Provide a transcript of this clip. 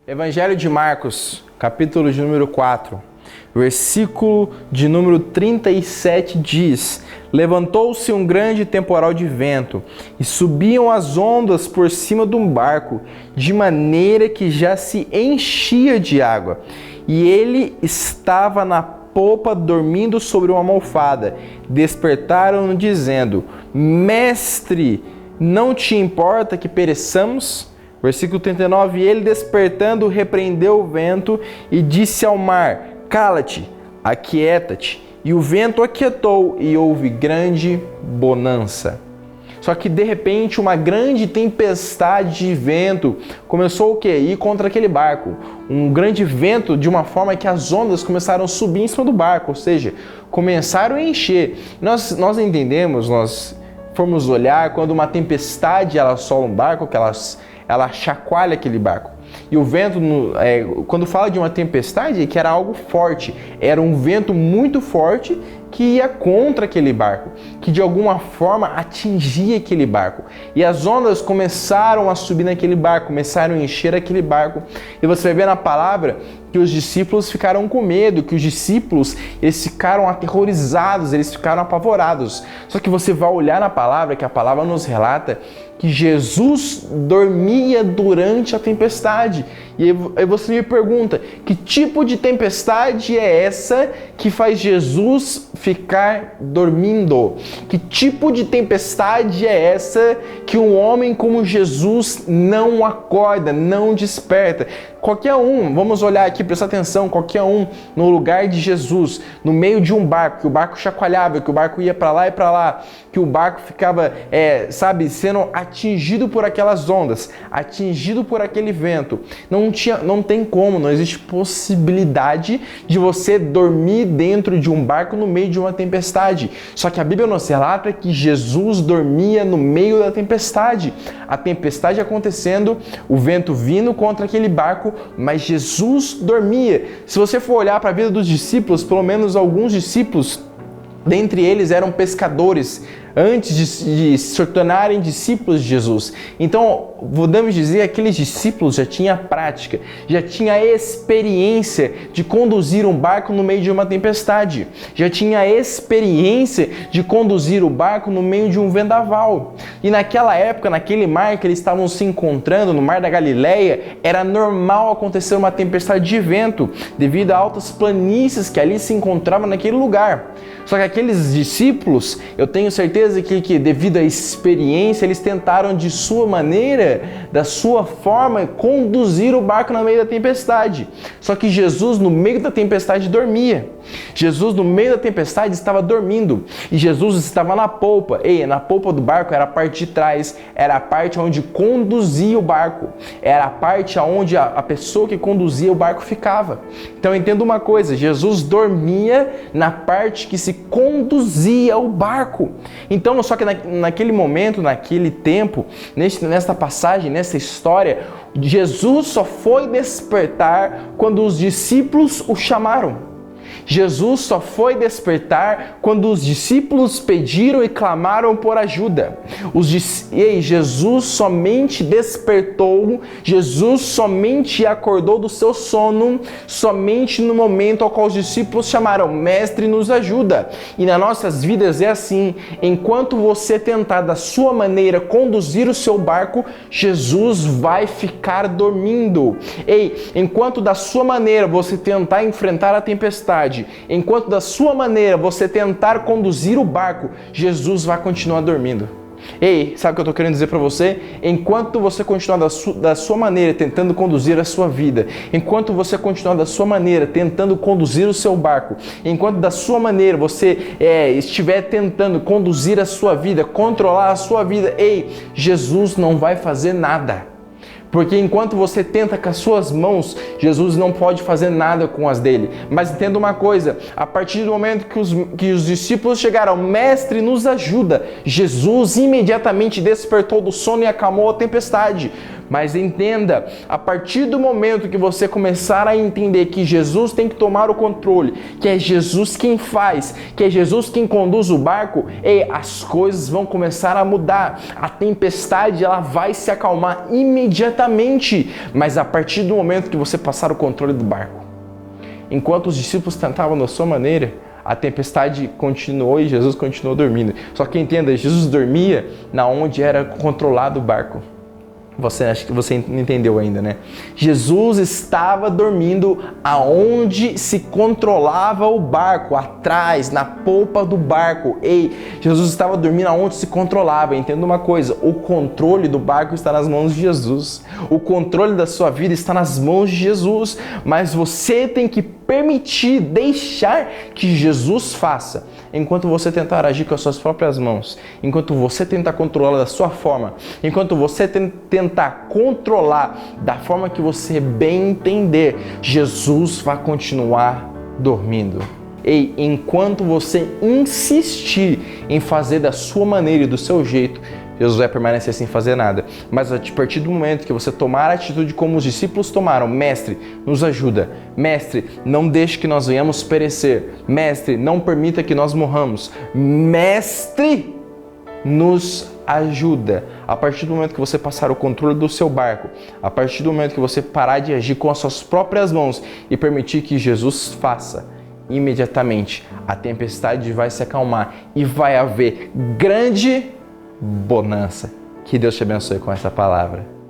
Evangelho de Marcos, capítulo de número 4, versículo de número 37 diz: Levantou-se um grande temporal de vento, e subiam as ondas por cima de um barco, de maneira que já se enchia de água. E ele estava na popa, dormindo sobre uma almofada. Despertaram-no, dizendo: Mestre, não te importa que pereçamos? Versículo 39, e ele despertando repreendeu o vento e disse ao mar: Cala-te, aquieta-te. E o vento aquietou e houve grande bonança. Só que de repente uma grande tempestade de vento começou o quê? Ir contra aquele barco. Um grande vento de uma forma que as ondas começaram a subir em cima do barco, ou seja, começaram a encher. Nós entendemos, nós formos olhar quando uma tempestade ela assola um barco, que ela chacoalha aquele barco. E o vento, quando fala de uma tempestade, é que era algo forte. Era um vento muito forte que ia contra aquele barco, que de alguma forma atingia aquele barco. E as ondas começaram a subir naquele barco, começaram a encher aquele barco. E você vai ver na palavra que os discípulos ficaram com medo, que os discípulos eles ficaram aterrorizados, eles ficaram apavorados. Só que você vai olhar na palavra, que a palavra nos relata que Jesus dormia durante a tempestade. E aí você me pergunta, que tipo de tempestade é essa que faz Jesus ficar dormindo? Que tipo de tempestade é essa que um homem como Jesus não acorda, não desperta? Qualquer um, vamos olhar aqui, prestar atenção, qualquer um no lugar de Jesus, no meio de um barco, que o barco chacoalhava, que o barco ia para lá e para lá, que o barco ficava, sendo atingido por aquelas ondas, atingido por aquele vento. Não tem como, não existe possibilidade de você dormir dentro de um barco no meio de uma tempestade. Só que a Bíblia nos relata que Jesus dormia no meio da tempestade. A tempestade acontecendo, o vento vindo contra aquele barco, mas Jesus dormia. Se você for olhar para a vida dos discípulos, pelo menos alguns discípulos, dentre eles eram pescadores, antes de se tornarem discípulos de Jesus. Então, podemos dizer que aqueles discípulos já tinham prática, já tinham a experiência de conduzir um barco no meio de uma tempestade, já tinha a experiência de conduzir o barco no meio de um vendaval. E naquela época, naquele mar que eles estavam se encontrando, no mar da Galileia, era normal acontecer uma tempestade de vento, devido a altas planícies que ali se encontravam naquele lugar. Só que aqueles discípulos, eu tenho certeza que devido à experiência, eles tentaram de sua maneira, da sua forma, conduzir o barco no meio da tempestade. Só que Jesus, no meio da tempestade, dormia. Jesus, no meio da tempestade, estava dormindo. E Jesus estava na polpa. Na polpa do barco era a parte de trás, era a parte onde conduzia o barco. Era a parte onde a pessoa que conduzia o barco ficava. Então entenda uma coisa, Jesus dormia na parte que se conduzia o barco. Então, só que naquele momento, naquele tempo, nesta passagem, nessa história, Jesus só foi despertar quando os discípulos o chamaram. Jesus só foi despertar quando os discípulos pediram e clamaram por ajuda. Jesus somente despertou, Jesus somente acordou do seu sono, somente no momento ao qual os discípulos chamaram: Mestre, nos ajuda. E nas nossas vidas é assim, enquanto você tentar da sua maneira conduzir o seu barco, Jesus vai ficar dormindo. Enquanto da sua maneira você tentar enfrentar a tempestade, enquanto da sua maneira você tentar conduzir o barco, Jesus vai continuar dormindo. Sabe o que eu estou querendo dizer para você? Enquanto você continuar da sua maneira tentando conduzir a sua vida, enquanto você continuar da sua maneira tentando conduzir o seu barco, enquanto da sua maneira você estiver tentando conduzir a sua vida, controlar a sua vida, Jesus não vai fazer nada. Porque enquanto você tenta com as suas mãos, Jesus não pode fazer nada com as dele. Mas entenda uma coisa, a partir do momento que os discípulos chegaram: Mestre, nos ajuda, Jesus imediatamente despertou do sono e acalmou a tempestade. Mas entenda, a partir do momento que você começar a entender que Jesus tem que tomar o controle, que é Jesus quem faz, que é Jesus quem conduz o barco, as coisas vão começar a mudar. A tempestade ela vai se acalmar imediatamente. imediatamente. Mas a partir do momento que você passar o controle do barco, enquanto os discípulos tentavam da sua maneira, a tempestade continuou e Jesus continuou dormindo. Só que entenda, Jesus dormia na onde era controlado o barco. Acho que você não entendeu ainda, né? Jesus estava dormindo aonde se controlava o barco, atrás, na polpa do barco. Ei, Jesus estava dormindo aonde se controlava. Entenda uma coisa, o controle do barco está nas mãos de Jesus. O controle da sua vida está nas mãos de Jesus. Mas você tem que permitir, deixar que Jesus faça. Enquanto você tentar agir com as suas próprias mãos, enquanto você tentar controlar da sua forma, enquanto você tentar controlar da forma que você bem entender, Jesus vai continuar dormindo. Ei, enquanto você insistir em fazer da sua maneira e do seu jeito, Jesus vai permanecer sem fazer nada. Mas a partir do momento que você tomar a atitude como os discípulos tomaram, Mestre, nos ajuda. Mestre, não deixe que nós venhamos perecer. Mestre, não permita que nós morramos. Mestre, nos ajuda. A partir do momento que você passar o controle do seu barco, a partir do momento que você parar de agir com as suas próprias mãos e permitir que Jesus faça, imediatamente a tempestade vai se acalmar e vai haver grande bonança. Que Deus te abençoe com essa palavra.